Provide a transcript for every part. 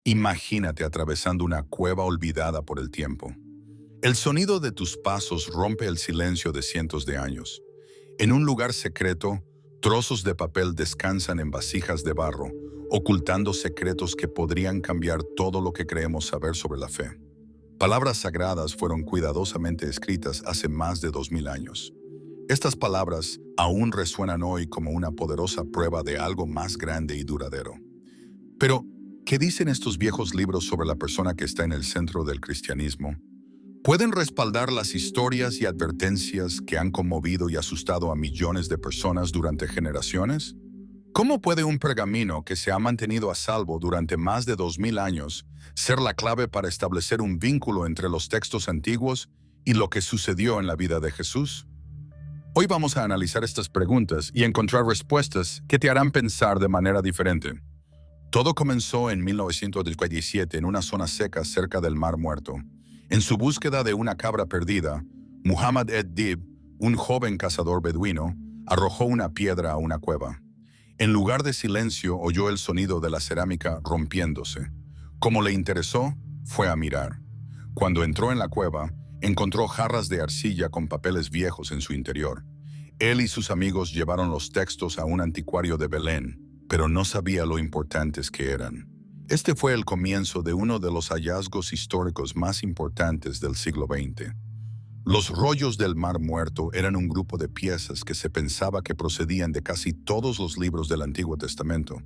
Imagínate atravesando una cueva olvidada por el tiempo. El sonido de tus pasos rompe el silencio de cientos de años. En un lugar secreto, trozos de papel descansan en vasijas de barro, ocultando secretos que podrían cambiar todo lo que creemos saber sobre la fe. Palabras sagradas fueron cuidadosamente escritas hace más de 2000 años. Estas palabras aún resuenan hoy como una poderosa prueba de algo más grande y duradero. Pero, ¿qué dicen estos viejos libros sobre la persona que está en el centro del cristianismo? ¿Pueden respaldar las historias y advertencias que han conmovido y asustado a millones de personas durante generaciones? ¿Cómo puede un pergamino que se ha mantenido a salvo durante más de 2000 años ser la clave para establecer un vínculo entre los textos antiguos y lo que sucedió en la vida de Jesús? Hoy vamos a analizar estas preguntas y encontrar respuestas que te harán pensar de manera diferente. Todo comenzó en 1917 en una zona seca cerca del Mar Muerto. En su búsqueda de una cabra perdida, Muhammad ed-Dib, un joven cazador beduino, arrojó una piedra a una cueva. En lugar de silencio, oyó el sonido de la cerámica rompiéndose. Como le interesó, fue a mirar. Cuando entró en la cueva, encontró jarras de arcilla con papeles viejos en su interior. Él y sus amigos llevaron los textos a un anticuario de Belén, pero no sabía lo importantes que eran. Este fue el comienzo de uno de los hallazgos históricos más importantes del siglo XX. Los rollos del Mar Muerto eran un grupo de piezas que se pensaba que procedían de casi todos los libros del Antiguo Testamento.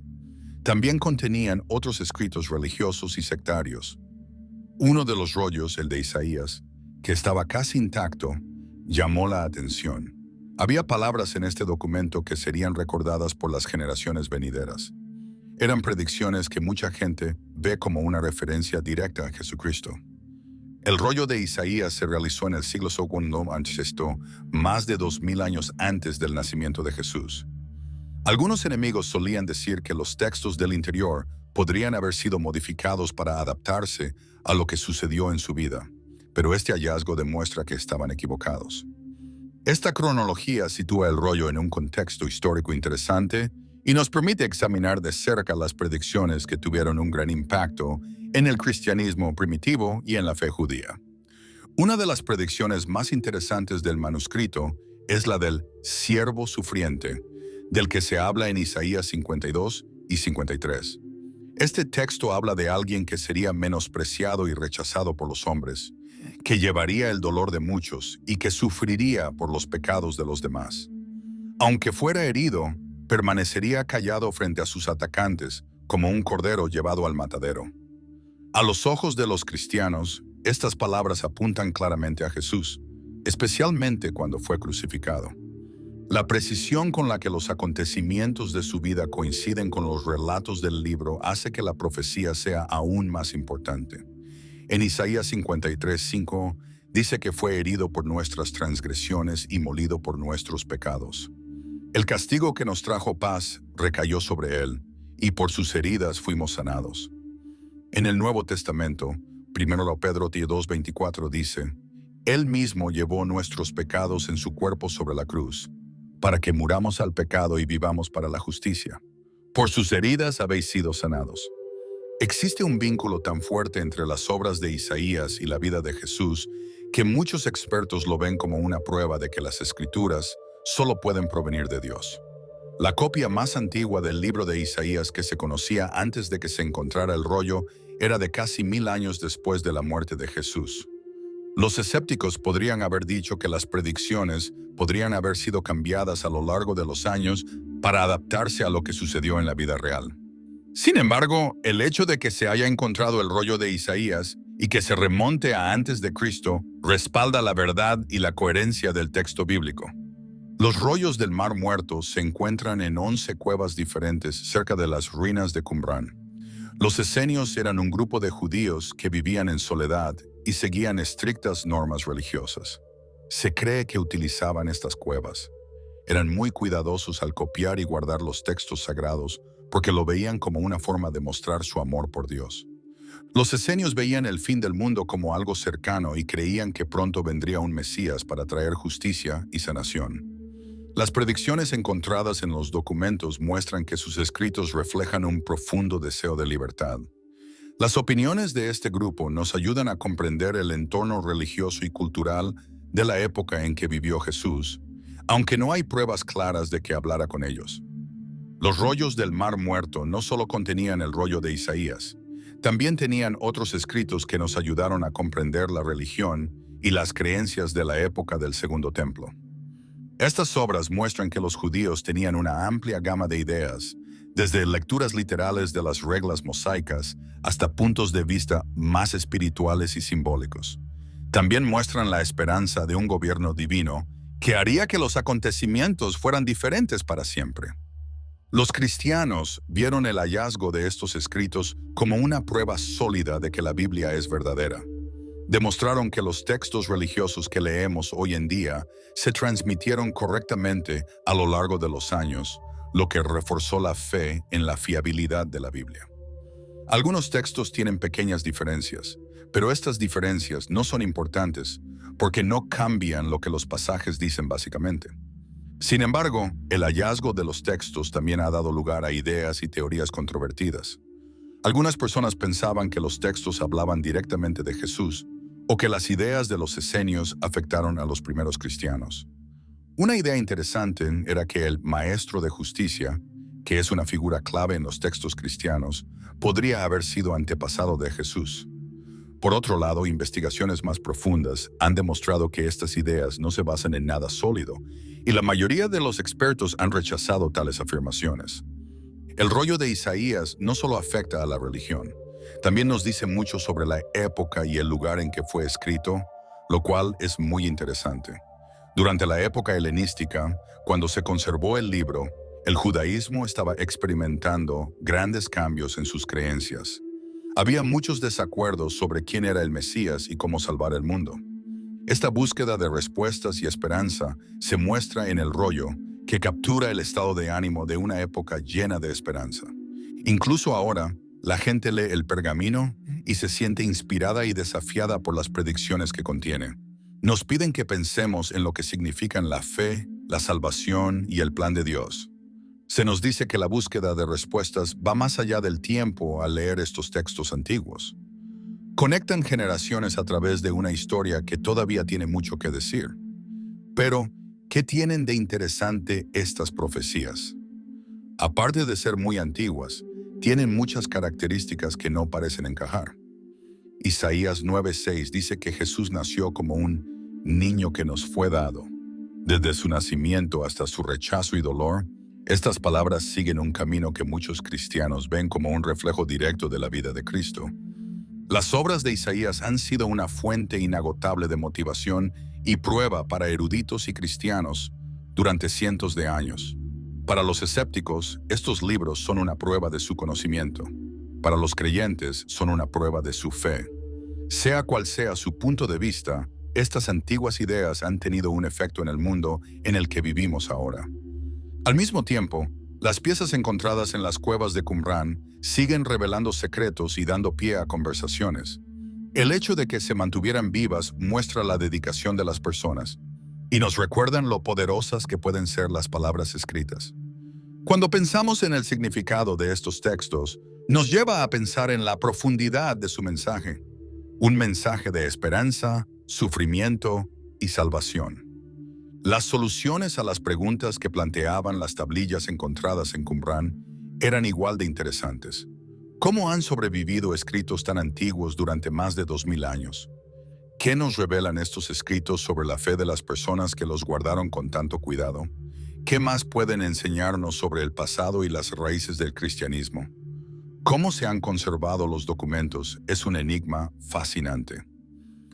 También contenían otros escritos religiosos y sectarios. Uno de los rollos, el de Isaías, que estaba casi intacto, llamó la atención. Había palabras en este documento que serían recordadas por las generaciones venideras. Eran predicciones que mucha gente ve como una referencia directa a Jesucristo. El rollo de Isaías se realizó en el siglo II a.C., más de 2000 años antes del nacimiento de Jesús. Algunos enemigos solían decir que los textos del interior podrían haber sido modificados para adaptarse a lo que sucedió en su vida, pero este hallazgo demuestra que estaban equivocados. Esta cronología sitúa el rollo en un contexto histórico interesante y nos permite examinar de cerca las predicciones que tuvieron un gran impacto en el cristianismo primitivo y en la fe judía. Una de las predicciones más interesantes del manuscrito es la del siervo sufriente, del que se habla en Isaías 52 y 53. Este texto habla de alguien que sería menospreciado y rechazado por los hombres, que llevaría el dolor de muchos y que sufriría por los pecados de los demás. Aunque fuera herido, permanecería callado frente a sus atacantes, como un cordero llevado al matadero. A los ojos de los cristianos, estas palabras apuntan claramente a Jesús, especialmente cuando fue crucificado. La precisión con la que los acontecimientos de su vida coinciden con los relatos del libro hace que la profecía sea aún más importante. En Isaías 53:5 dice que fue herido por nuestras transgresiones y molido por nuestros pecados. El castigo que nos trajo paz recayó sobre él, y por sus heridas fuimos sanados. En el Nuevo Testamento, 1 Pedro 2:24 dice, Él mismo llevó nuestros pecados en su cuerpo sobre la cruz, para que muramos al pecado y vivamos para la justicia. Por sus heridas habéis sido sanados. Existe un vínculo tan fuerte entre las obras de Isaías y la vida de Jesús que muchos expertos lo ven como una prueba de que las Escrituras solo pueden provenir de Dios. La copia más antigua del libro de Isaías que se conocía antes de que se encontrara el rollo era de casi 1000 años después de la muerte de Jesús. Los escépticos podrían haber dicho que las predicciones podrían haber sido cambiadas a lo largo de los años para adaptarse a lo que sucedió en la vida real. Sin embargo, el hecho de que se haya encontrado el rollo de Isaías y que se remonte a antes de Cristo respalda la verdad y la coherencia del texto bíblico. Los rollos del Mar Muerto se encuentran en 11 cuevas diferentes cerca de las ruinas de Qumrán. Los esenios eran un grupo de judíos que vivían en soledad y seguían estrictas normas religiosas. Se cree que utilizaban estas cuevas. Eran muy cuidadosos al copiar y guardar los textos sagrados porque lo veían como una forma de mostrar su amor por Dios. Los esenios veían el fin del mundo como algo cercano y creían que pronto vendría un Mesías para traer justicia y sanación. Las predicciones encontradas en los documentos muestran que sus escritos reflejan un profundo deseo de libertad. Las opiniones de este grupo nos ayudan a comprender el entorno religioso y cultural de la época en que vivió Jesús, aunque no hay pruebas claras de que hablara con ellos. Los rollos del Mar Muerto no solo contenían el rollo de Isaías, también tenían otros escritos que nos ayudaron a comprender la religión y las creencias de la época del Segundo Templo. Estas obras muestran que los judíos tenían una amplia gama de ideas, desde lecturas literales de las reglas mosaicas hasta puntos de vista más espirituales y simbólicos. También muestran la esperanza de un gobierno divino que haría que los acontecimientos fueran diferentes para siempre. Los cristianos vieron el hallazgo de estos escritos como una prueba sólida de que la Biblia es verdadera. Demostraron que los textos religiosos que leemos hoy en día se transmitieron correctamente a lo largo de los años, lo que reforzó la fe en la fiabilidad de la Biblia. Algunos textos tienen pequeñas diferencias, pero estas diferencias no son importantes porque no cambian lo que los pasajes dicen básicamente. Sin embargo, el hallazgo de los textos también ha dado lugar a ideas y teorías controvertidas. Algunas personas pensaban que los textos hablaban directamente de Jesús o que las ideas de los esenios afectaron a los primeros cristianos. Una idea interesante era que el maestro de justicia, que es una figura clave en los textos cristianos, podría haber sido antepasado de Jesús. Por otro lado, investigaciones más profundas han demostrado que estas ideas no se basan en nada sólido, y la mayoría de los expertos han rechazado tales afirmaciones. El rollo de Isaías no solo afecta a la religión, también nos dice mucho sobre la época y el lugar en que fue escrito, lo cual es muy interesante. Durante la época helenística, cuando se conservó el libro, el judaísmo estaba experimentando grandes cambios en sus creencias. Había muchos desacuerdos sobre quién era el Mesías y cómo salvar el mundo. Esta búsqueda de respuestas y esperanza se muestra en el rollo, que captura el estado de ánimo de una época llena de esperanza. Incluso ahora, la gente lee el pergamino y se siente inspirada y desafiada por las predicciones que contiene. Nos piden que pensemos en lo que significan la fe, la salvación y el plan de Dios. Se nos dice que la búsqueda de respuestas va más allá del tiempo al leer estos textos antiguos. Conectan generaciones a través de una historia que todavía tiene mucho que decir. Pero, ¿qué tienen de interesante estas profecías? Aparte de ser muy antiguas, tienen muchas características que no parecen encajar. Isaías 9:6 dice que Jesús nació como un niño que nos fue dado. Desde su nacimiento hasta su rechazo y dolor, estas palabras siguen un camino que muchos cristianos ven como un reflejo directo de la vida de Cristo. Las obras de Isaías han sido una fuente inagotable de motivación y prueba para eruditos y cristianos durante cientos de años. Para los escépticos, estos libros son una prueba de su conocimiento. Para los creyentes, son una prueba de su fe. Sea cual sea su punto de vista, estas antiguas ideas han tenido un efecto en el mundo en el que vivimos ahora. Al mismo tiempo, las piezas encontradas en las cuevas de Qumrán siguen revelando secretos y dando pie a conversaciones. El hecho de que se mantuvieran vivas muestra la dedicación de las personas y nos recuerdan lo poderosas que pueden ser las palabras escritas. Cuando pensamos en el significado de estos textos, nos lleva a pensar en la profundidad de su mensaje, un mensaje de esperanza, sufrimiento y salvación. Las soluciones a las preguntas que planteaban las tablillas encontradas en Qumrán eran igual de interesantes. ¿Cómo han sobrevivido escritos tan antiguos durante más de 2000 años? ¿Qué nos revelan estos escritos sobre la fe de las personas que los guardaron con tanto cuidado? ¿Qué más pueden enseñarnos sobre el pasado y las raíces del cristianismo? Cómo se han conservado los documentos es un enigma fascinante.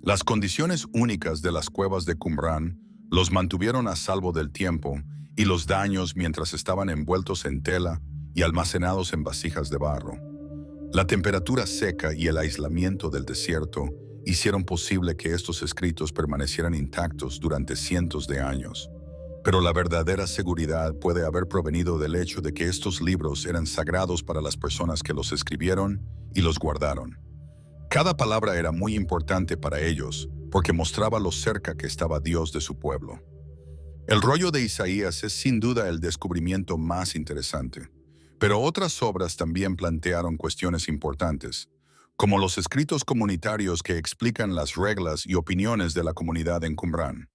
Las condiciones únicas de las cuevas de Qumrán los mantuvieron a salvo del tiempo y los daños mientras estaban envueltos en tela y almacenados en vasijas de barro. La temperatura seca y el aislamiento del desierto hicieron posible que estos escritos permanecieran intactos durante cientos de años. Pero la verdadera seguridad puede haber provenido del hecho de que estos libros eran sagrados para las personas que los escribieron y los guardaron. Cada palabra era muy importante para ellos porque mostraba lo cerca que estaba Dios de su pueblo. El rollo de Isaías es sin duda el descubrimiento más interesante, pero otras obras también plantearon cuestiones importantes, como los escritos comunitarios que explican las reglas y opiniones de la comunidad en Qumran.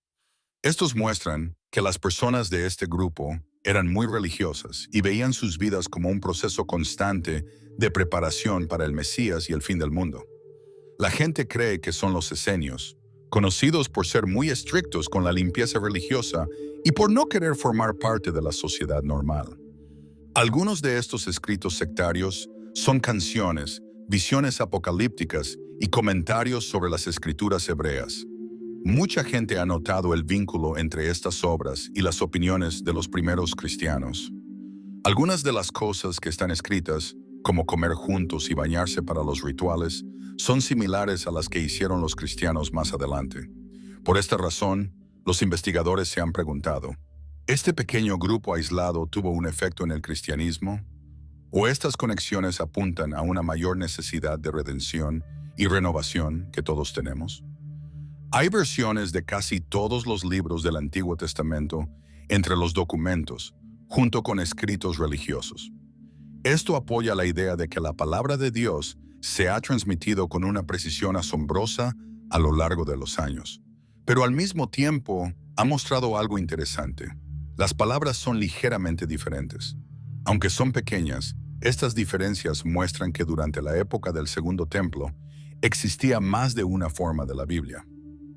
Estos muestran que las personas de este grupo eran muy religiosas y veían sus vidas como un proceso constante de preparación para el Mesías y el fin del mundo. La gente cree que son los esenios, conocidos por ser muy estrictos con la limpieza religiosa y por no querer formar parte de la sociedad normal. Algunos de estos escritos sectarios son canciones, visiones apocalípticas y comentarios sobre las escrituras hebreas. Mucha gente ha notado el vínculo entre estas obras y las opiniones de los primeros cristianos. Algunas de las cosas que están escritas, como comer juntos y bañarse para los rituales, son similares a las que hicieron los cristianos más adelante. Por esta razón, los investigadores se han preguntado, ¿este pequeño grupo aislado tuvo un efecto en el cristianismo? ¿O estas conexiones apuntan a una mayor necesidad de redención y renovación que todos tenemos? Hay versiones de casi todos los libros del Antiguo Testamento entre los documentos, junto con escritos religiosos. Esto apoya la idea de que la palabra de Dios se ha transmitido con una precisión asombrosa a lo largo de los años. Pero al mismo tiempo, ha mostrado algo interesante. Las palabras son ligeramente diferentes. Aunque son pequeñas, estas diferencias muestran que durante la época del Segundo Templo existía más de una forma de la Biblia.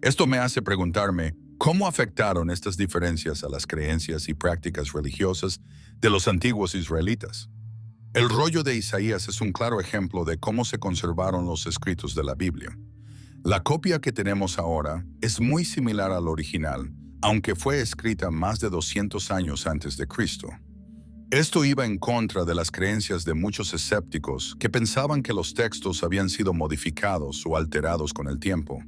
Esto me hace preguntarme, ¿cómo afectaron estas diferencias a las creencias y prácticas religiosas de los antiguos israelitas? El rollo de Isaías es un claro ejemplo de cómo se conservaron los escritos de la Biblia. La copia que tenemos ahora es muy similar al original, aunque fue escrita más de 200 años antes de Cristo. Esto iba en contra de las creencias de muchos escépticos que pensaban que los textos habían sido modificados o alterados con el tiempo.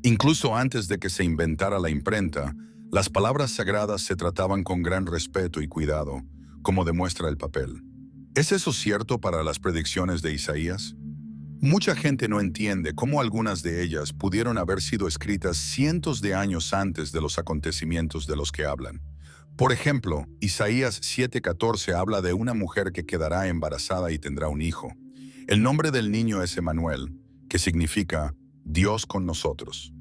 Incluso antes de que se inventara la imprenta, las palabras sagradas se trataban con gran respeto y cuidado, como demuestra el papel. ¿Es eso cierto para las predicciones de Isaías? Mucha gente no entiende cómo algunas de ellas pudieron haber sido escritas cientos de años antes de los acontecimientos de los que hablan. Por ejemplo, Isaías 7:14 habla de una mujer que quedará embarazada y tendrá un hijo. El nombre del niño es Emmanuel, que significa Dios con nosotros.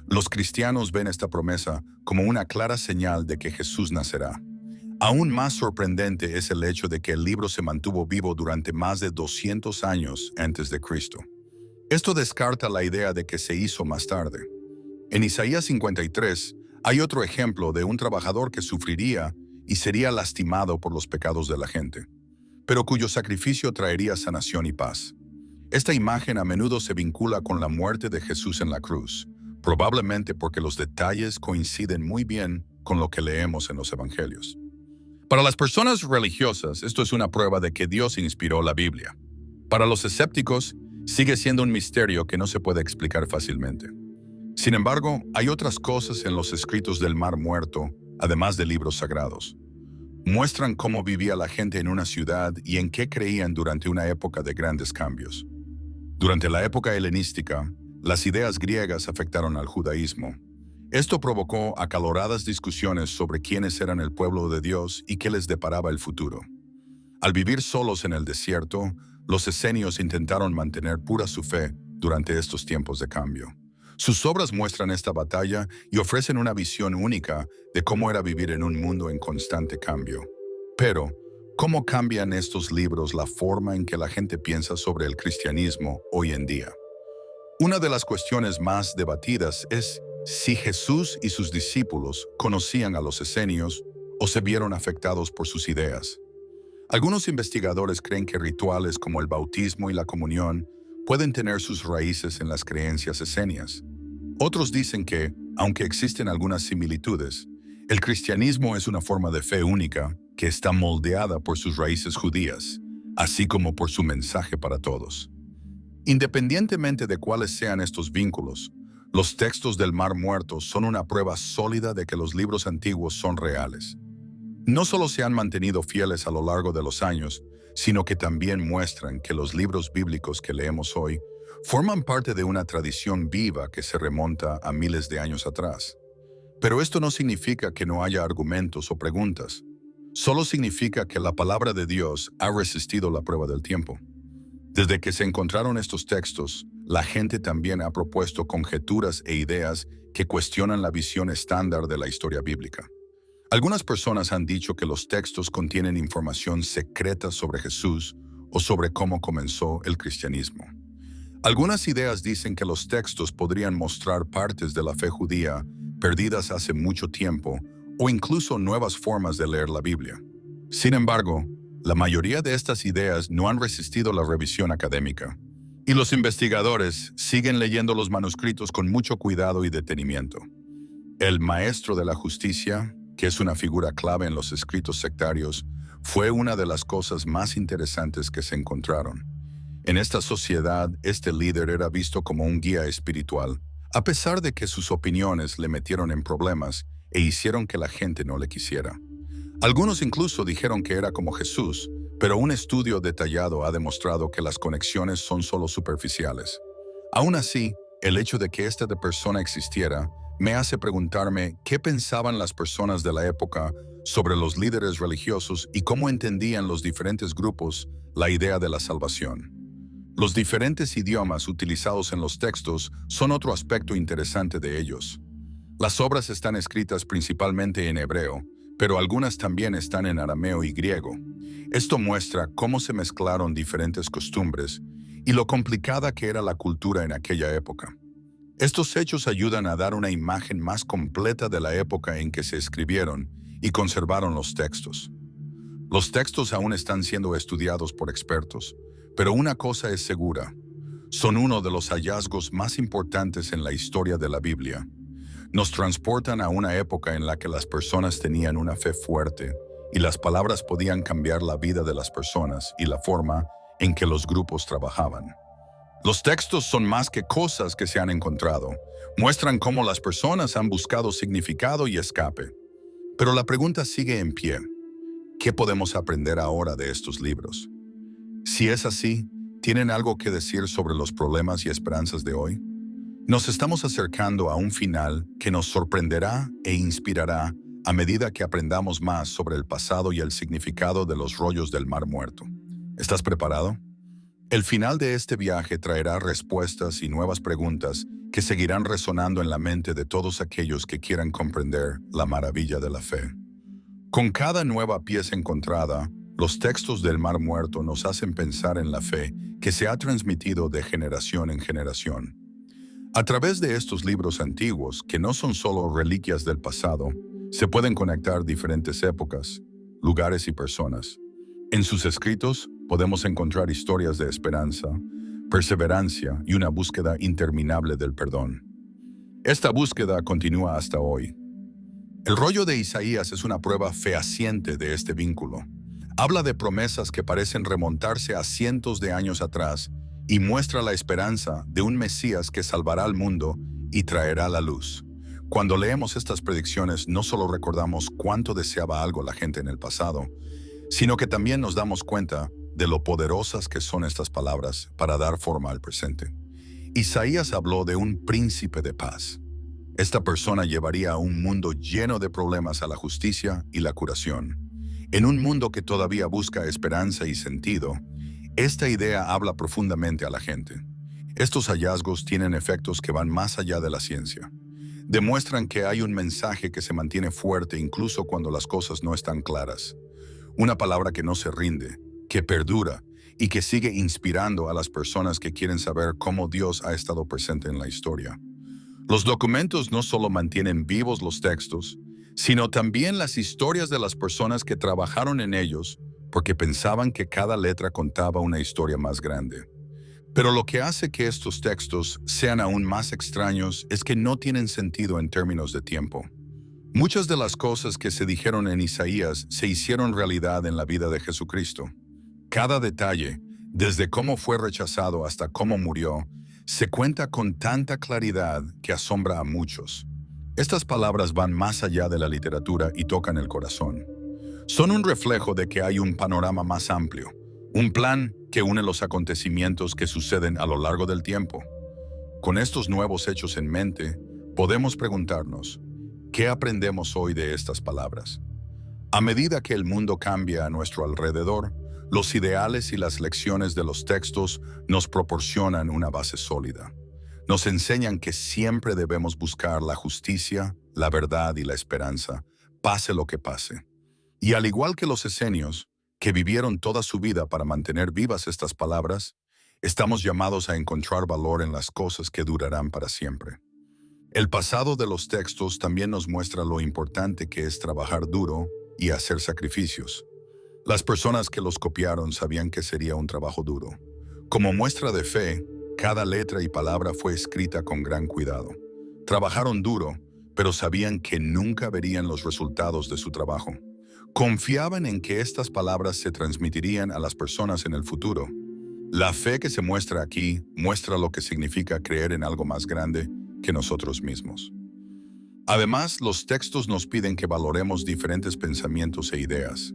Los cristianos ven esta promesa como una clara señal de que Jesús nacerá. Aún más sorprendente es el hecho de que el libro se mantuvo vivo durante más de 200 años antes de Cristo. Esto descarta la idea de que se hizo más tarde. En Isaías 53 hay otro ejemplo de un trabajador que sufriría y sería lastimado por los pecados de la gente, pero cuyo sacrificio traería sanación y paz. Esta imagen a menudo se vincula con la muerte de Jesús en la cruz, probablemente porque los detalles coinciden muy bien con lo que leemos en los Evangelios. Para las personas religiosas, esto es una prueba de que Dios inspiró la Biblia. Para los escépticos, sigue siendo un misterio que no se puede explicar fácilmente. Sin embargo, hay otras cosas en los escritos del Mar Muerto, además de libros sagrados. Muestran cómo vivía la gente en una ciudad y en qué creían durante una época de grandes cambios. Durante la época helenística, las ideas griegas afectaron al judaísmo. Esto provocó acaloradas discusiones sobre quiénes eran el pueblo de Dios y qué les deparaba el futuro. Al vivir solos en el desierto, los esenios intentaron mantener pura su fe durante estos tiempos de cambio. Sus obras muestran esta batalla y ofrecen una visión única de cómo era vivir en un mundo en constante cambio. Pero, ¿cómo cambian estos libros la forma en que la gente piensa sobre el cristianismo hoy en día? Una de las cuestiones más debatidas es si Jesús y sus discípulos conocían a los esenios o se vieron afectados por sus ideas. Algunos investigadores creen que rituales como el bautismo y la comunión pueden tener sus raíces en las creencias esenias. Otros dicen que, aunque existen algunas similitudes, el cristianismo es una forma de fe única que está moldeada por sus raíces judías, así como por su mensaje para todos. Independientemente de cuáles sean estos vínculos, los textos del Mar Muerto son una prueba sólida de que los libros antiguos son reales. No solo se han mantenido fieles a lo largo de los años, sino que también muestran que los libros bíblicos que leemos hoy forman parte de una tradición viva que se remonta a miles de años atrás. Pero esto no significa que no haya argumentos o preguntas. Solo significa que la palabra de Dios ha resistido la prueba del tiempo. Desde que se encontraron estos textos, la gente también ha propuesto conjeturas e ideas que cuestionan la visión estándar de la historia bíblica. Algunas personas han dicho que los textos contienen información secreta sobre Jesús o sobre cómo comenzó el cristianismo. Algunas ideas dicen que los textos podrían mostrar partes de la fe judía perdidas hace mucho tiempo o incluso nuevas formas de leer la Biblia. Sin embargo, la mayoría de estas ideas no han resistido la revisión académica, y los investigadores siguen leyendo los manuscritos con mucho cuidado y detenimiento. El maestro de la justicia, que es una figura clave en los escritos sectarios, fue una de las cosas más interesantes que se encontraron. En esta sociedad, este líder era visto como un guía espiritual, a pesar de que sus opiniones le metieron en problemas e hicieron que la gente no le quisiera. Algunos incluso dijeron que era como Jesús, pero un estudio detallado ha demostrado que las conexiones son solo superficiales. Aún así, el hecho de que esta persona existiera me hace preguntarme qué pensaban las personas de la época sobre los líderes religiosos y cómo entendían los diferentes grupos la idea de la salvación. Los diferentes idiomas utilizados en los textos son otro aspecto interesante de ellos. Las obras están escritas principalmente en hebreo, pero algunas también están en arameo y griego. Esto muestra cómo se mezclaron diferentes costumbres y lo complicada que era la cultura en aquella época. Estos hechos ayudan a dar una imagen más completa de la época en que se escribieron y conservaron los textos. Los textos aún están siendo estudiados por expertos, pero una cosa es segura: son uno de los hallazgos más importantes en la historia de la Biblia. Nos transportan a una época en la que las personas tenían una fe fuerte y las palabras podían cambiar la vida de las personas y la forma en que los grupos trabajaban. Los textos son más que cosas que se han encontrado. Muestran cómo las personas han buscado significado y escape. Pero la pregunta sigue en pie: ¿qué podemos aprender ahora de estos libros? Si es así, ¿tienen algo que decir sobre los problemas y esperanzas de hoy? Nos estamos acercando a un final que nos sorprenderá e inspirará a medida que aprendamos más sobre el pasado y el significado de los rollos del Mar Muerto. ¿Estás preparado? El final de este viaje traerá respuestas y nuevas preguntas que seguirán resonando en la mente de todos aquellos que quieran comprender la maravilla de la fe. Con cada nueva pieza encontrada, los textos del Mar Muerto nos hacen pensar en la fe que se ha transmitido de generación en generación. A través de estos libros antiguos, que no son solo reliquias del pasado, se pueden conectar diferentes épocas, lugares y personas. En sus escritos podemos encontrar historias de esperanza, perseverancia y una búsqueda interminable del perdón. Esta búsqueda continúa hasta hoy. El rollo de Isaías es una prueba fehaciente de este vínculo. Habla de promesas que parecen remontarse a cientos de años atrás y muestra la esperanza de un Mesías que salvará al mundo y traerá la luz. Cuando leemos estas predicciones, no solo recordamos cuánto deseaba algo la gente en el pasado, sino que también nos damos cuenta de lo poderosas que son estas palabras para dar forma al presente. Isaías habló de un príncipe de paz. Esta persona llevaría a un mundo lleno de problemas a la justicia y la curación. En un mundo que todavía busca esperanza y sentido, esta idea habla profundamente a la gente. Estos hallazgos tienen efectos que van más allá de la ciencia. Demuestran que hay un mensaje que se mantiene fuerte incluso cuando las cosas no están claras. Una palabra que no se rinde, que perdura y que sigue inspirando a las personas que quieren saber cómo Dios ha estado presente en la historia. Los documentos no solo mantienen vivos los textos, sino también las historias de las personas que trabajaron en ellos, porque pensaban que cada letra contaba una historia más grande. Pero lo que hace que estos textos sean aún más extraños es que no tienen sentido en términos de tiempo. Muchas de las cosas que se dijeron en Isaías se hicieron realidad en la vida de Jesucristo. Cada detalle, desde cómo fue rechazado hasta cómo murió, se cuenta con tanta claridad que asombra a muchos. Estas palabras van más allá de la literatura y tocan el corazón. Son un reflejo de que hay un panorama más amplio, un plan que une los acontecimientos que suceden a lo largo del tiempo. Con estos nuevos hechos en mente, podemos preguntarnos, ¿qué aprendemos hoy de estas palabras? A medida que el mundo cambia a nuestro alrededor, Los ideales y las lecciones de los textos nos proporcionan una base sólida. Nos enseñan que siempre debemos buscar la justicia, la verdad y la esperanza, pase lo que pase. Y al igual que los esenios, que vivieron toda su vida para mantener vivas estas palabras, estamos llamados a encontrar valor en las cosas que durarán para siempre. El pasado de los textos también nos muestra lo importante que es trabajar duro y hacer sacrificios. Las personas que los copiaron sabían que sería un trabajo duro. Como muestra de fe, cada letra y palabra fue escrita con gran cuidado. Trabajaron duro, pero sabían que nunca verían los resultados de su trabajo. Confiaban en que estas palabras se transmitirían a las personas en el futuro. La fe que se muestra aquí muestra lo que significa creer en algo más grande que nosotros mismos. Además, los textos nos piden que valoremos diferentes pensamientos e ideas.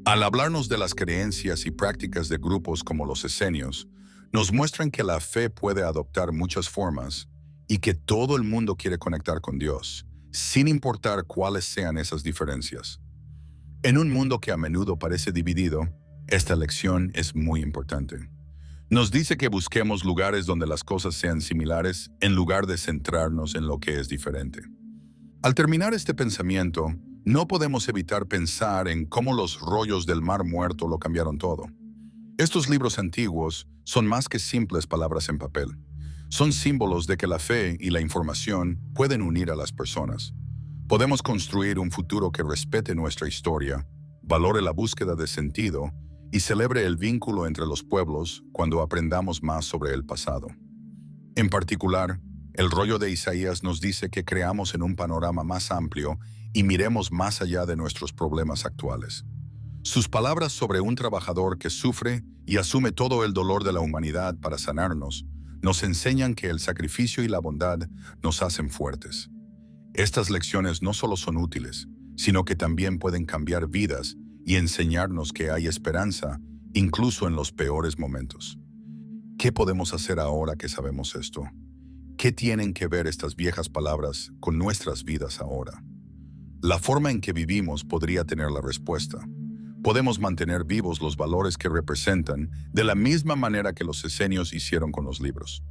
Al hablarnos de las creencias y prácticas de grupos como los esenios, nos muestran que la fe puede adoptar muchas formas y que todo el mundo quiere conectar con Dios, sin importar cuáles sean esas diferencias. En un mundo que a menudo parece dividido, esta lección es muy importante. Nos dice que busquemos lugares donde las cosas sean similares en lugar de centrarnos en lo que es diferente. Al terminar este pensamiento, no podemos evitar pensar en cómo los rollos del Mar Muerto lo cambiaron todo. Estos libros antiguos son más que simples palabras en papel. Son símbolos de que la fe y la información pueden unir a las personas. Podemos construir un futuro que respete nuestra historia, valore la búsqueda de sentido y celebre el vínculo entre los pueblos cuando aprendamos más sobre el pasado. En particular, el rollo de Isaías nos dice que creamos en un panorama más amplio y miremos más allá de nuestros problemas actuales. Sus palabras sobre un trabajador que sufre y asume todo el dolor de la humanidad para sanarnos, nos enseñan que el sacrificio y la bondad nos hacen fuertes. Estas lecciones no solo son útiles, sino que también pueden cambiar vidas y enseñarnos que hay esperanza, incluso en los peores momentos. ¿Qué podemos hacer ahora que sabemos esto? ¿Qué tienen que ver estas viejas palabras con nuestras vidas ahora? La forma en que vivimos podría tener la respuesta. Podemos mantener vivos los valores que representan de la misma manera que los esenios hicieron con los libros.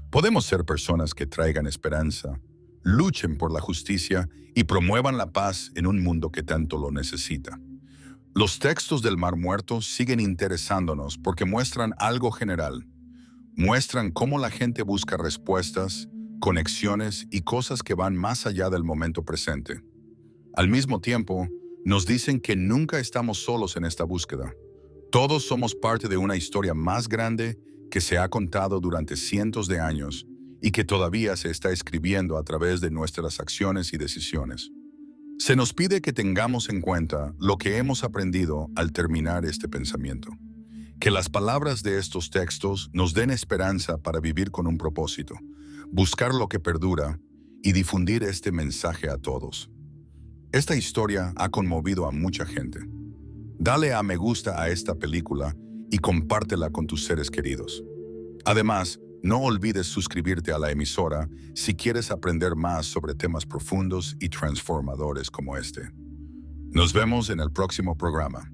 Podemos ser personas que traigan esperanza, luchen por la justicia y promuevan la paz en un mundo que tanto lo necesita. Los textos del Mar Muerto siguen interesándonos porque muestran algo general. Muestran cómo la gente busca respuestas, conexiones y cosas que van más allá del momento presente. Al mismo tiempo, nos dicen que nunca estamos solos en esta búsqueda. Todos somos parte de una historia más grande que se ha contado durante cientos de años y que todavía se está escribiendo a través de nuestras acciones y decisiones. Se nos pide que tengamos en cuenta lo que hemos aprendido al terminar este pensamiento. Que las palabras de estos textos nos den esperanza para vivir con un propósito, buscar lo que perdura y difundir este mensaje a todos. Esta historia ha conmovido a mucha gente. Dale a me gusta a esta película y compártela con tus seres queridos. Además, no olvides suscribirte a la emisora si quieres aprender más sobre temas profundos y transformadores como este. Nos vemos en el próximo programa.